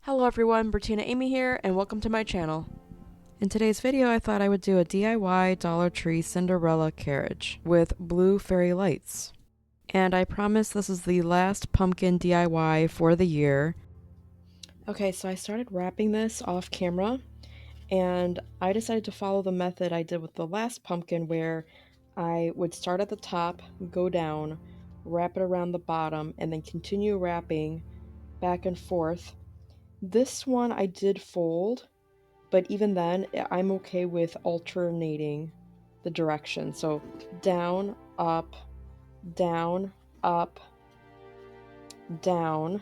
Hello everyone, Bertina Amy here, and welcome to my channel. In today's video, I thought I would do a DIY Dollar Tree Cinderella Carriage with blue fairy lights. And I promise this is the last pumpkin DIY for the year. Okay, so I started wrapping this off camera, and I decided to follow the method I did with the last pumpkin where I would start at the top, go down, wrap it around the bottom, and then continue wrapping back and forth. This one I did fold, but even then, I'm okay with alternating the direction. So down, up, down, up, down.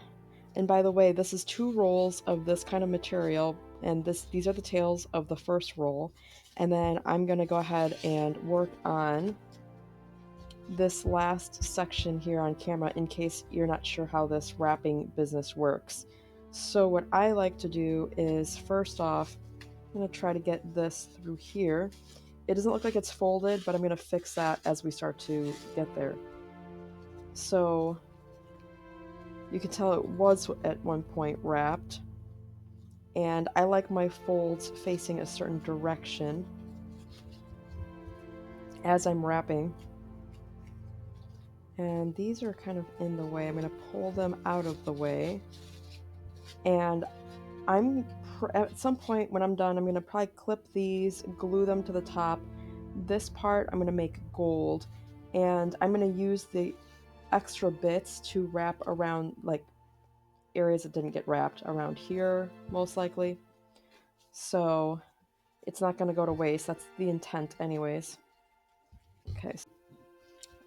And by the way, this is 2 rolls of this kind of material, and these are the tails of the first roll. And then I'm going to go ahead and work on this last section here on camera in case you're not sure how this wrapping business works. So what I like to do is, first off, I'm going to try to get this through here. It doesn't look like it's folded, but I'm going to fix that as we start to get there. So you can tell it was at one point wrapped, and I like my folds facing a certain direction as I'm wrapping. And these are kind of in the way. I'm going to pull them out of the way, and at some point when I'm done, I'm going to probably clip these, glue them to the top. This part I'm going to make gold, and I'm going to use the extra bits to wrap around like areas that didn't get wrapped around here, most likely. So it's not going to go to waste. That's the intent anyways.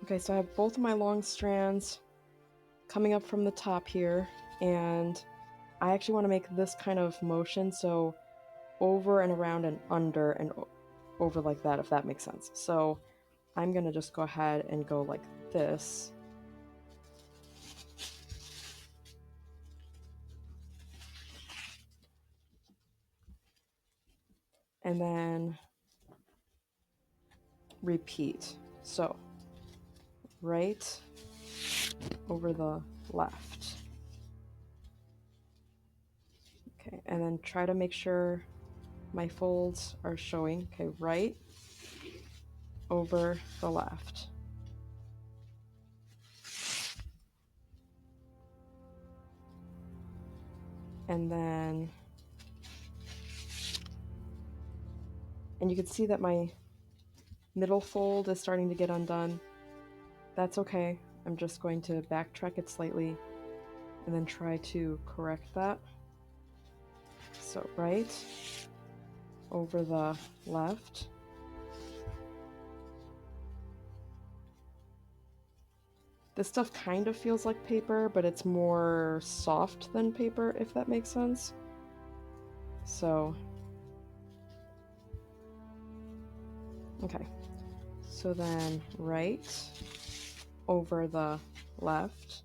Okay, so I have both of my long strands coming up from the top here, and I actually want to make this kind of motion, so over and around and under and over like that, if that makes sense. So I'm gonna just go ahead and go like this. And then repeat. So right over the left. Okay, and then try to make sure my folds are showing. Okay, right over the left. And then, and you can see that my middle fold is starting to get undone. That's okay. I'm just going to backtrack it slightly and then try to correct that. So right over the left. This stuff kind of feels like paper, but it's more soft than paper, if that makes sense. So, okay. So then right over the left.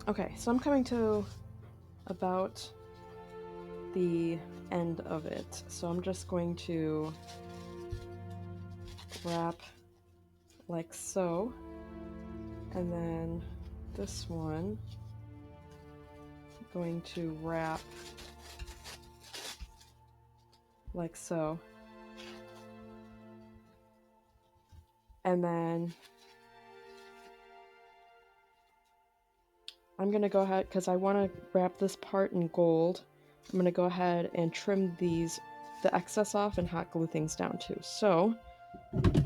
Okay, so I'm coming to about the end of it. So I'm just going to wrap like so. And then this one, I'm going to wrap like so. And then I'm going to go ahead, because I want to wrap this part in gold, I'm going to go ahead and trim the excess off and hot glue things down too. So I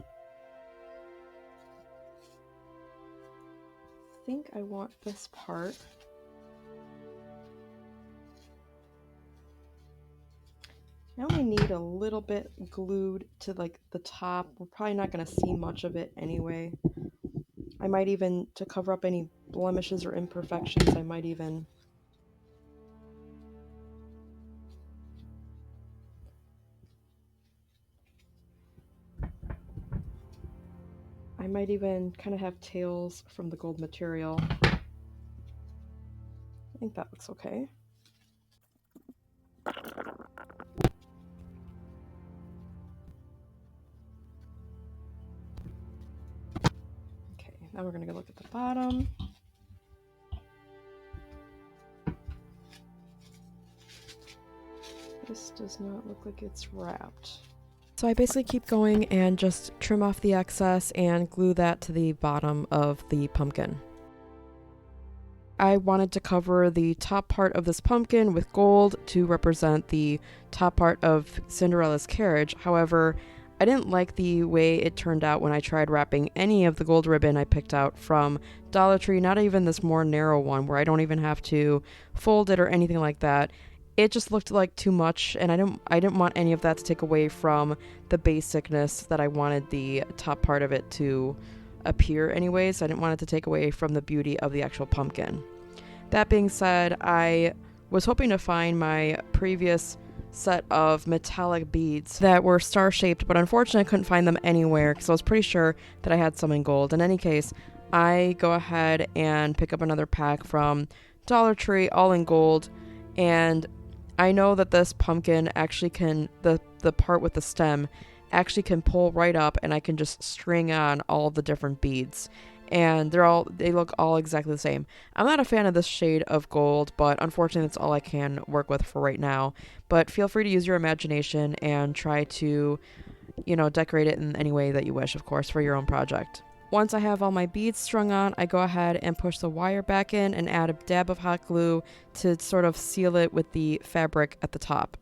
think I want this part. I only need a little bit glued to like the top. We're probably not going to see much of it anyway. I might even, to cover up any blemishes or imperfections, I might even kind of have tails from the gold material. I think that looks okay. Okay, now we're gonna go look at the bottom. This does not look like it's wrapped. So I basically keep going and just trim off the excess and glue that to the bottom of the pumpkin. I wanted to cover the top part of this pumpkin with gold to represent the top part of Cinderella's carriage. However, I didn't like the way it turned out when I tried wrapping any of the gold ribbon I picked out from Dollar Tree, not even this more narrow one where I don't even have to fold it or anything like that. It just looked like too much, and I didn't want any of that to take away from the basicness that I wanted the top part of it to appear anyways. I didn't want it to take away from the beauty of the actual pumpkin. That being said, I was hoping to find my previous set of metallic beads that were star-shaped, but unfortunately I couldn't find them anywhere because I was pretty sure that I had some in gold. In any case, I go ahead and pick up another pack from Dollar Tree, all in gold, and I know that this pumpkin actually can, the part with the stem actually can pull right up, and I can just string on all the different beads, and they look all exactly the same. I'm not a fan of this shade of gold, but unfortunately that's all I can work with for right now. But feel free to use your imagination and try to, decorate it in any way that you wish, of course, for your own project. Once I have all my beads strung on, I go ahead and push the wire back in and add a dab of hot glue to sort of seal it with the fabric at the top.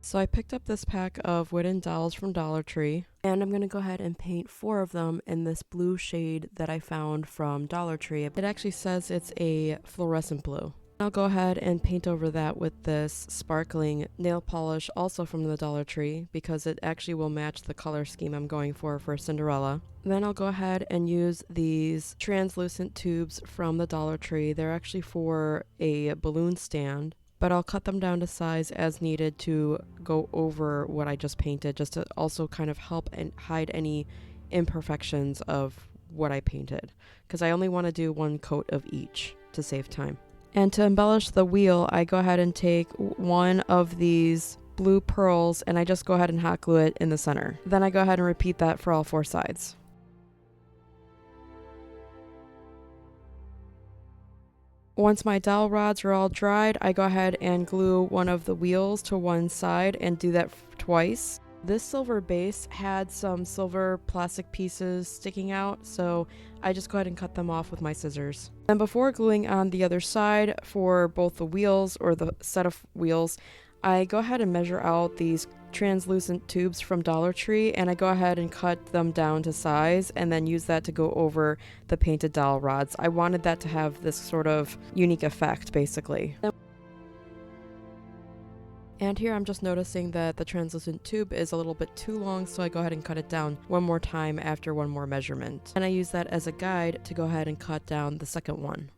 So I picked up this pack of wooden dolls from Dollar Tree, and I'm going to go ahead and paint 4 of them in this blue shade that I found from Dollar Tree. It actually says it's a fluorescent blue. I'll go ahead and paint over that with this sparkling nail polish, also from the Dollar Tree, because it actually will match the color scheme I'm going for Cinderella. Then I'll go ahead and use these translucent tubes from the Dollar Tree. They're actually for a balloon stand, but I'll cut them down to size as needed to go over what I just painted, just to also kind of help and hide any imperfections of what I painted, because I only want to do 1 coat of each to save time. And to embellish the wheel, I go ahead and take one of these blue pearls and I just go ahead and hot glue it in the center. Then I go ahead and repeat that for all 4 sides. Once my dowel rods are all dried, I go ahead and glue one of the wheels to one side and do that twice. This silver base had some silver plastic pieces sticking out, so I just go ahead and cut them off with my scissors. Then before gluing on the other side for both the wheels, or the set of wheels, I go ahead and measure out these translucent tubes from Dollar Tree, and I go ahead and cut them down to size and then use that to go over the painted dowel rods. I wanted that to have this sort of unique effect, basically. And here I'm just noticing that the translucent tube is a little bit too long, so I go ahead and cut it down one more time after one more measurement. And I use that as a guide to go ahead and cut down the second one.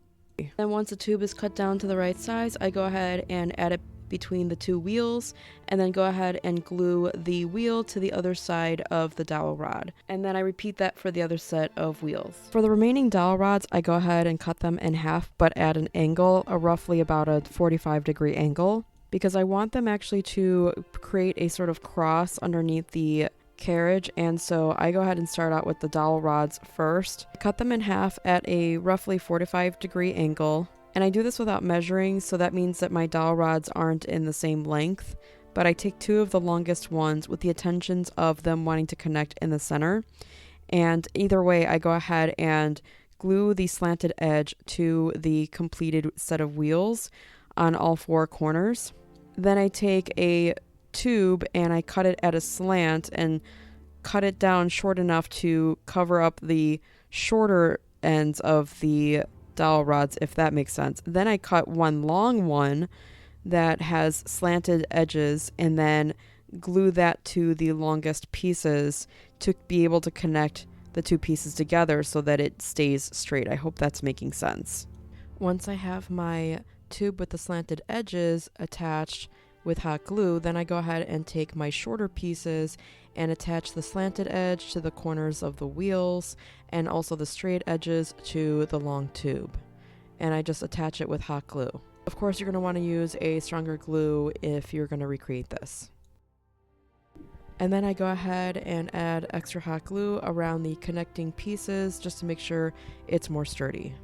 Then once the tube is cut down to the right size, I go ahead and add it between the 2 wheels, and then go ahead and glue the wheel to the other side of the dowel rod. And then I repeat that for the other set of wheels. For the remaining dowel rods, I go ahead and cut them in half, but at an angle, roughly about a 45-degree angle, because I want them actually to create a sort of cross underneath the carriage, and so I go ahead and start out with the dowel rods first. Cut them in half at a roughly 45-degree angle, and I do this without measuring, so that means that my dowel rods aren't in the same length, but I take 2 of the longest ones with the intentions of them wanting to connect in the center, and either way I go ahead and glue the slanted edge to the completed set of wheels on all 4 corners. Then I take a tube and I cut it at a slant and cut it down short enough to cover up the shorter ends of the dowel rods, if that makes sense. Then I cut one long one that has slanted edges and then glue that to the longest pieces to be able to connect the 2 pieces together so that it stays straight. I hope that's making sense. Once I have my tube with the slanted edges attached with hot glue, then I go ahead and take my shorter pieces and attach the slanted edge to the corners of the wheels and also the straight edges to the long tube. And I just attach it with hot glue. Of course, you're going to want to use a stronger glue if you're going to recreate this. And then I go ahead and add extra hot glue around the connecting pieces just to make sure it's more sturdy.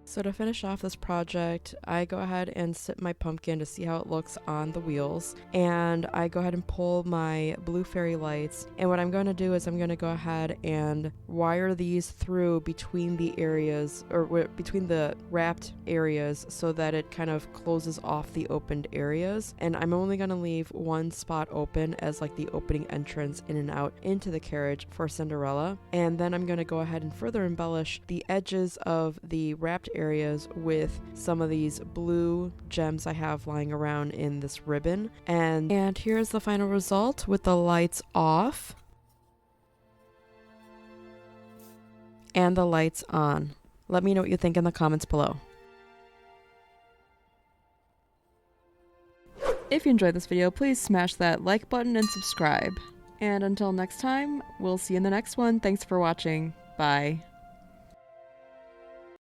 So to finish off this project, I go ahead and sit my pumpkin to see how it looks on the wheels, and I go ahead and pull my blue fairy lights, and what I'm going to do is I'm going to go ahead and wire these through between the areas, or between the wrapped areas, so that it kind of closes off the opened areas, and I'm only going to leave one spot open as like the opening entrance in and out into the carriage for Cinderella, and then I'm going to go ahead and further embellish the edges of the wrapped areas with some of these blue gems I have lying around in this ribbon. And here's the final result with the lights off and the lights on. Let me know what you think in the comments below. If you enjoyed this video, please smash that like button and subscribe. And until next time, we'll see you in the next one. Thanks for watching. Bye.